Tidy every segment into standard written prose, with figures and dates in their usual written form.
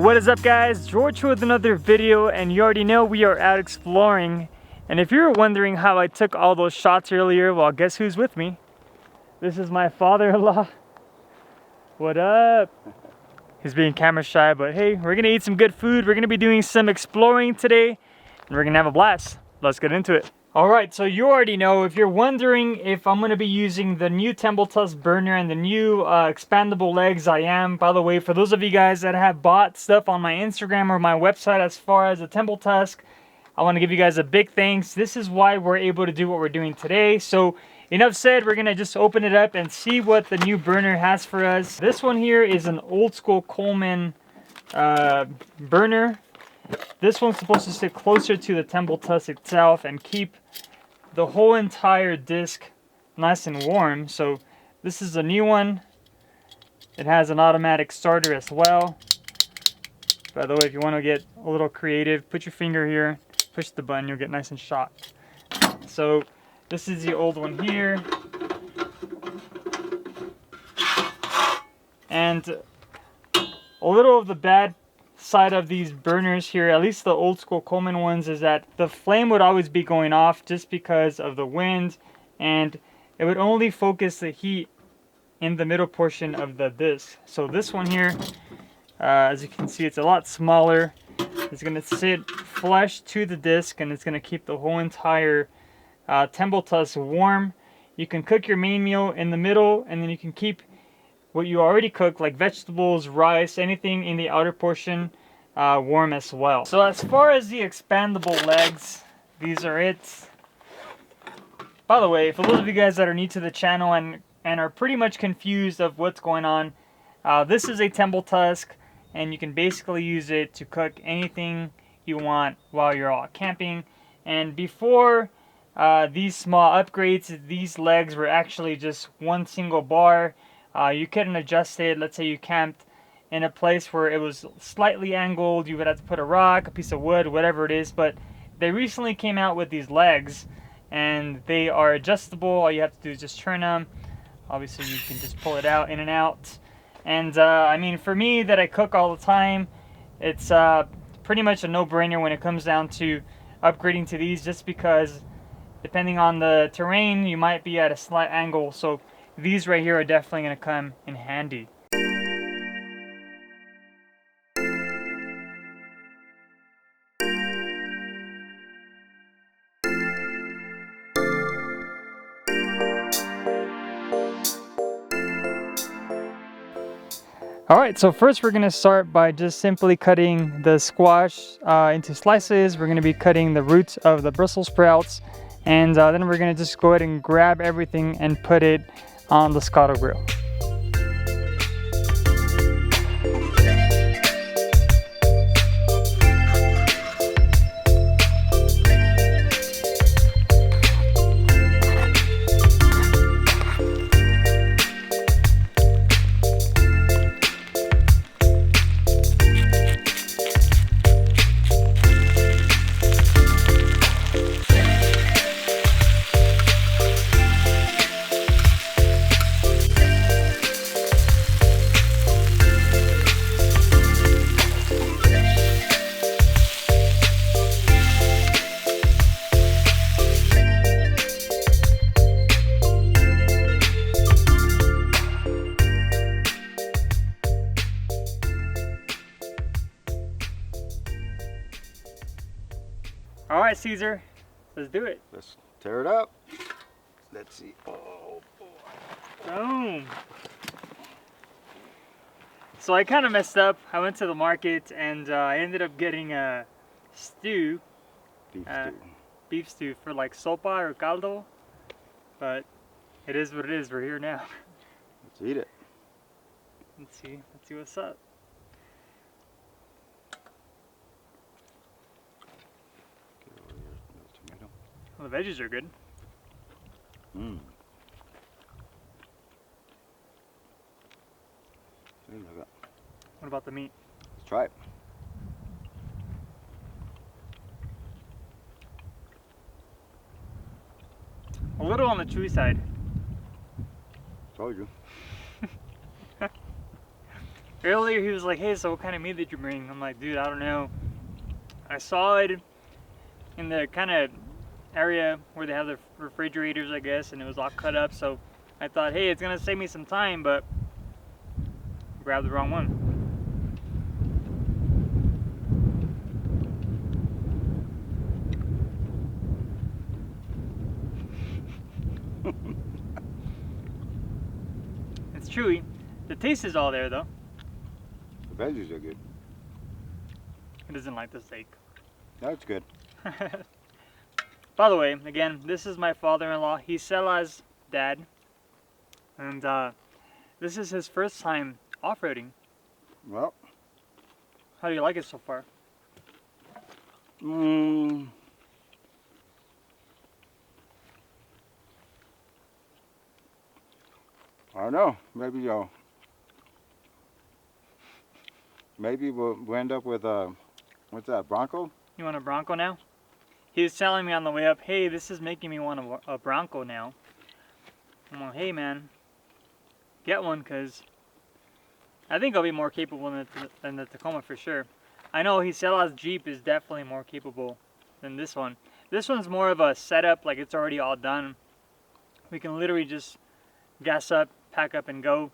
What is up, guys? George with another video, and you already know we are out exploring. And if you're wondering how I took all those shots earlier, well, guess who's with me? This is my father-in-law. What up? He's being camera shy, but hey, we're gonna eat some good food. We're gonna be doing some exploring today, and we're gonna have a blast. Let's get into it. All right, so you already know, if you're wondering if I'm gonna be using the new Tusk burner and the new expandable legs, I am. By the way, for those of you guys that have bought stuff on my Instagram or my website as far as the Tusk, I wanna give you guys a big thanks. This is why we're able to do what we're doing today. So enough said, we're gonna just open it up and see what the new burner has for us. This one here is an old school Coleman burner. This one's supposed to sit closer to the Tusk itself and keep the whole entire disc nice and warm. So this is a new one. It has an automatic starter as well. By the way, if you want to get a little creative, put your finger here, push the button, you'll get nice and shot. So this is the old one here. And a little of the bad side of these burners here, at least the old school Coleman ones, is that the flame would always be going off just because of the wind, and it would only focus the heat in the middle portion of the disc. So this one here, as you can see, it's a lot smaller. It's going to sit flush to the disc, and it's going to keep the whole entire Tusk warm. You can cook your main meal in the middle, and then you can keep what you already cooked, like vegetables, rice, anything in the outer portion, warm as well. So as far as the expandable legs, these are it. By the way, for those of you guys that are new to the channel and are pretty much confused of what's going on, this is a Tusk, and you can basically use it to cook anything you want while you're all camping. And before these small upgrades, these legs were actually just one single bar. You couldn't adjust it. Let's say you camped in a place where it was slightly angled, you would have to put a rock, a piece of wood, whatever it is. But they recently came out with these legs, and they are adjustable. All you have to do is just turn them. Obviously you can just pull it out, in and out. And I mean, for me that I cook all the time, it's pretty much a no-brainer when it comes down to upgrading to these, just because depending on the terrain you might be at a slight angle. So these right here are definitely going to come in handy. Alright, so first we're going to start by just simply cutting the squash into slices. We're going to be cutting the roots of the Brussels sprouts, and then we're going to just go ahead and grab everything and put it on the Skottle grill. All right, Caesar, let's do it. Let's tear it up. Let's see. Oh boy. Boom. So I kind of messed up. I went to the market and I ended up getting a stew. Beef stew for like sopa or caldo. But it is what it is. We're here now. Let's eat it. Let's see what's up. Well, the veggies are good. Mmm. What about the meat? Let's try it. A little on the chewy side. Told you. Earlier he was like, hey, so what kind of meat did you bring? I'm like, dude, I don't know. I saw it in the kind of area where they have the refrigerators, I guess, and it was all cut up, so I thought, hey, it's gonna save me some time, but grabbed the wrong one. It's chewy. The taste is all there, though. The veggies are good. He doesn't like the steak. That's good. By the way, again, this is my father-in-law. He's Sela's dad, and this is his first time off-roading. Well, How do you like it so far? I don't know. Maybe we'll end up with what's that, Bronco? You want a Bronco now? He was telling me on the way up, hey, this is making me want a Bronco now. I'm like, hey man, get one, because I think I'll be more capable than the Tacoma for sure. I know Sela's Jeep is definitely more capable than this one. This one's more of a setup, like it's already all done. We can literally just gas up, pack up, and go.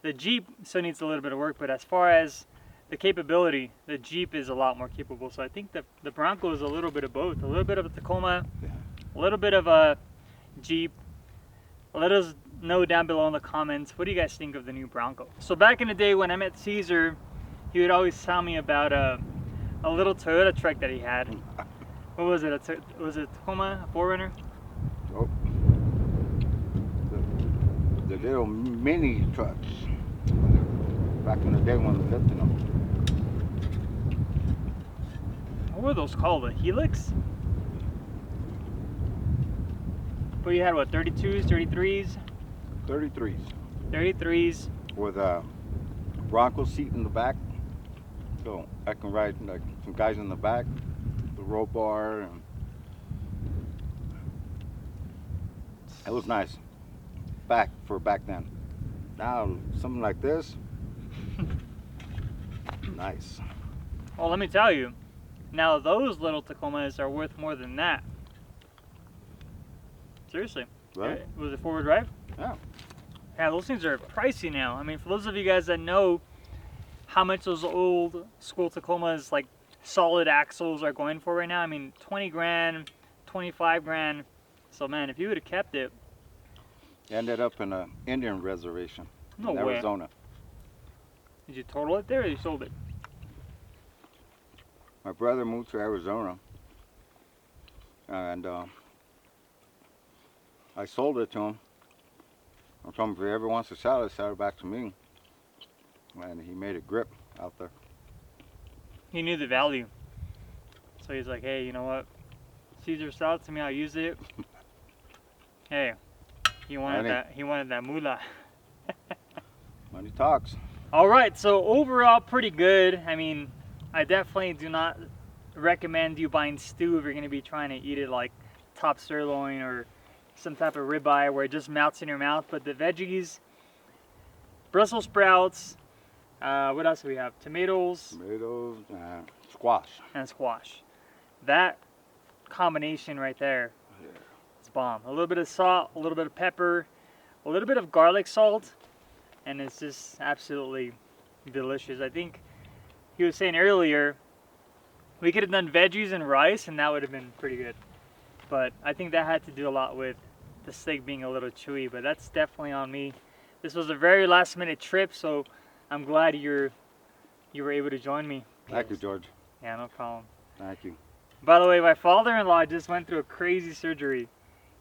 The Jeep still needs a little bit of work, but as far as the capability, the Jeep is a lot more capable. So I think the Bronco is a little bit of both. A little bit of a Tacoma, a little bit of a Jeep. Let us know down below in the comments, what do you guys think of the new Bronco? So back in the day when I met Caesar, he would always tell me about a little Toyota truck that he had. What was it? Was it a Tacoma, a 4Runner? Oh. The little mini trucks. Back in the day when we lived in them. What were those called? A Helix? But you had what, 32s, 33s? 33s. 33s. With a Bronco seat in the back. So I can ride like some guys in the back. The roll bar. And it was nice. Back then. Now something like this. Nice. Well, let me tell you. Now those little Tacomas are worth more than that. Seriously. Right? Was it four-wheel drive? Yeah. Yeah, those things are pricey now. I mean, for those of you guys that know how much those old school Tacomas, like solid axles, are going for right now, I mean, 20 grand, 25 grand. So man, if you would have kept it. Ended up in an Indian reservation No in way. Arizona. Did you total it there or you sold it? My brother moved to Arizona, and I sold it to him. I told him if he ever wants to sell it back to me. And he made a grip out there. He knew the value. So he's like, hey, you know what? Caesar, sell it to me, I'll use it. Hey, he wanted that moolah. Money talks. Alright, so overall pretty good. I mean, I definitely do not recommend you buying stew if you're going to be trying to eat it like top sirloin or some type of ribeye where it just melts in your mouth. But the veggies, Brussels sprouts, what else do we have? Tomatoes. Squash. And squash. That combination right there, it's bomb. A little bit of salt, a little bit of pepper, a little bit of garlic salt, and it's just absolutely delicious. I think he was saying earlier we could have done veggies and rice and that would have been pretty good. But I think that had to do a lot with the steak being a little chewy, but that's definitely on me. This was a very last minute trip, so I'm glad you were able to join me. Thank you, George. Yeah, no problem. Thank you. By the way, my father-in-law just went through a crazy surgery.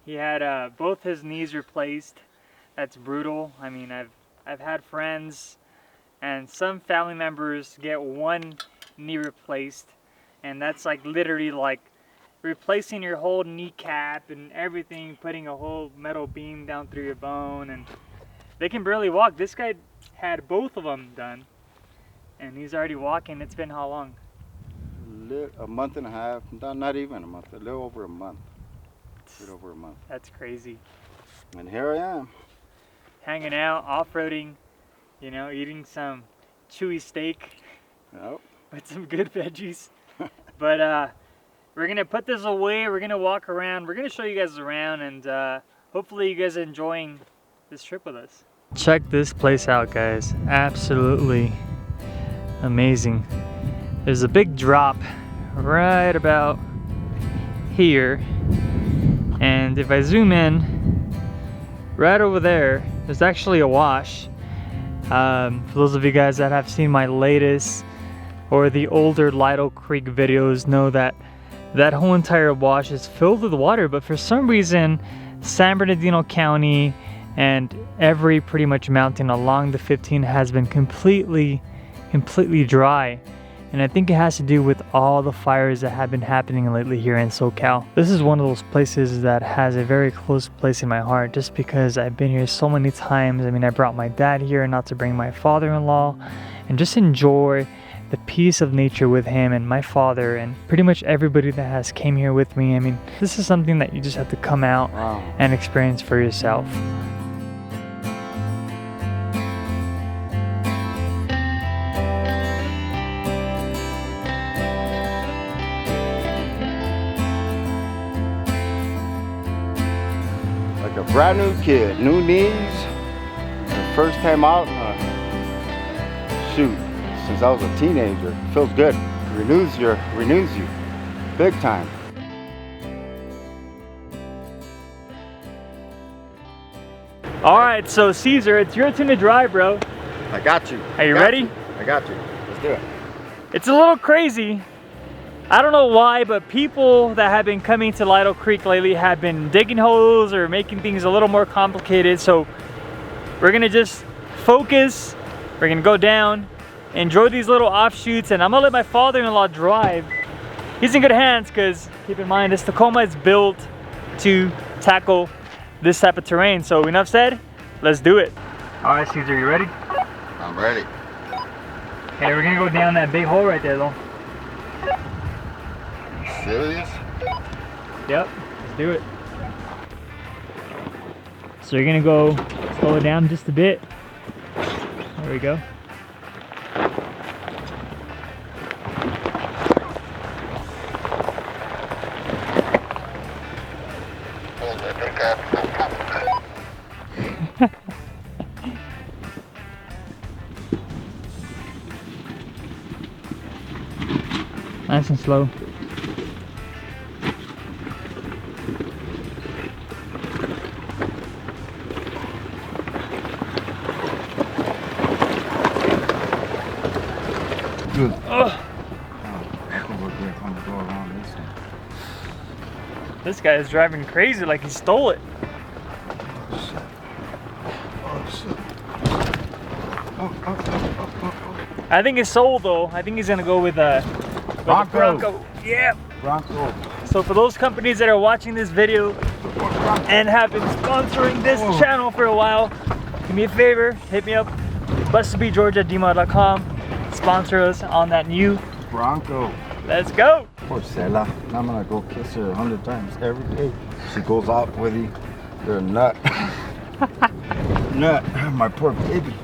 He had both his knees replaced. That's brutal. I mean, I've had friends and some family members get one knee replaced, and that's like literally like replacing your whole kneecap and everything, putting a whole metal beam down through your bone, and they can barely walk. This guy had both of them done, and he's already walking. It's been how long? A month and a half. Not even a month. A little over a month. A little over a month. That's crazy. And here I am. Hanging out, off-roading, you know, eating some chewy steak Yep. with some good veggies. But we're gonna put this away. We're gonna walk around. We're gonna show you guys around, and hopefully you guys are enjoying this trip with us. Check this place out, guys. Absolutely amazing. There's a big drop right about here, and if I zoom in, right over there's actually a wash. For those of you guys that have seen my latest or the older Lido Creek videos know that that whole entire wash is filled with water, but for some reason San Bernardino County and every pretty much mountain along the 15 has been completely dry. And I think it has to do with all the fires that have been happening lately here in SoCal. This is one of those places that has a very close place in my heart just because I've been here so many times. I mean, I brought my dad here not to bring my father-in-law and just enjoy the peace of nature with him and my father and pretty much everybody that has came here with me. I mean, this is something that you just have to come out and experience for yourself. Like a brand new kid, new knees. The first time out, shoot, since I was a teenager, feels good. Renews you, big time. All right, so Caesar, it's your turn to drive, bro. I got you. Are you ready? I got you. Let's do it. It's a little crazy. I don't know why, but people that have been coming to Lido Creek lately have been digging holes or making things a little more complicated. So we're gonna just focus. We're gonna go down, enjoy these little offshoots, and I'm gonna let my father-in-law drive. He's in good hands because keep in mind this Tacoma is built to tackle this type of terrain. So enough said, let's do it. All right, Caesar, you ready? I'm ready. Okay, we're gonna go down that big hole right there though. Serious? Yep, let's do it. So you're gonna go slow it down just a bit. There we go. Nice and slow. Good. Oh. This guy is driving crazy like he stole it. I think it's sold though. I think he's gonna go with a Bronco. Yeah. Bronco. So for those companies that are watching this video and have been sponsoring this channel for a while, do me a favor, hit me up, bustedbegeorgia@gmail.com. Sponsor us on that new Bronco. Let's go. Poor Sela. I'm gonna go kiss her 100 times every day. She goes out with you. You're a nut. Nut. My poor baby.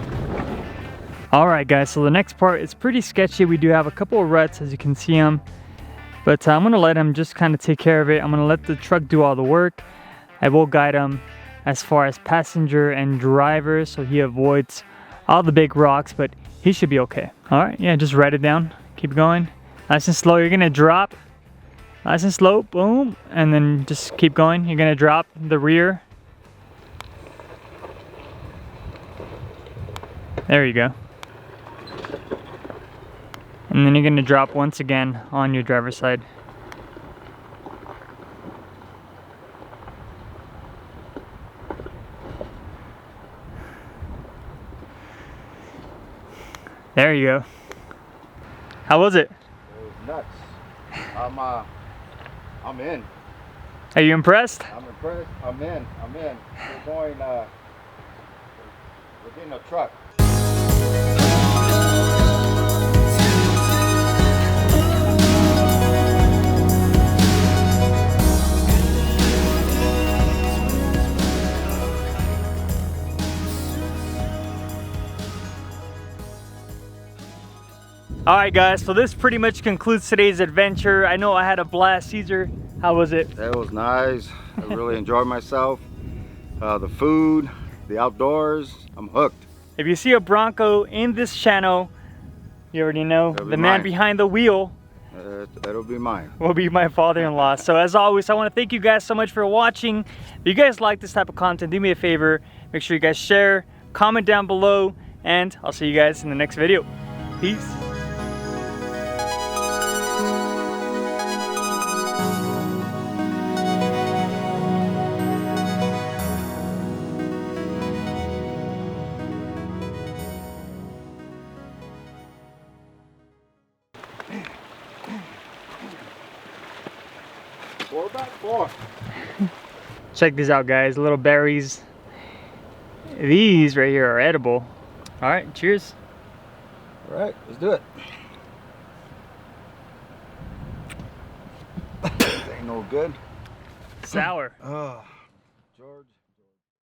All right, guys. So the next part is pretty sketchy. We do have a couple of ruts, as you can see them, but I'm gonna let him just kind of take care of it. I'm gonna let the truck do all the work. I will guide him as far as passenger and driver, so he avoids all the big rocks, but he should be okay. All right, yeah, just write it down. Keep going. Nice and slow. You're gonna drop. Nice and slow. Boom. And then just keep going. You're gonna drop the rear. There you go. And then you're gonna drop once again on your driver's side. There you go. How was it? It was nuts. I'm in. Are you impressed? I'm impressed. I'm in. We're going, we're getting a truck. All right, guys, so this pretty much concludes today's adventure. I know I had a blast. Caesar, how was it? That was nice. I really enjoyed myself. The food, the outdoors, I'm hooked. If you see a Bronco in this channel, you already know That'll be the man mine. behind the wheel That'll be mine. will be my father-in-law. So as always, I want to thank you guys so much for watching. If you guys like this type of content, do me a favor, make sure you guys share, comment down below, and I'll see you guys in the next video. Peace. Four back, four. Check these out, guys. Little berries. These right here are edible. All right, cheers. All right, let's do it. Ain't no good. Sour. Oh, George.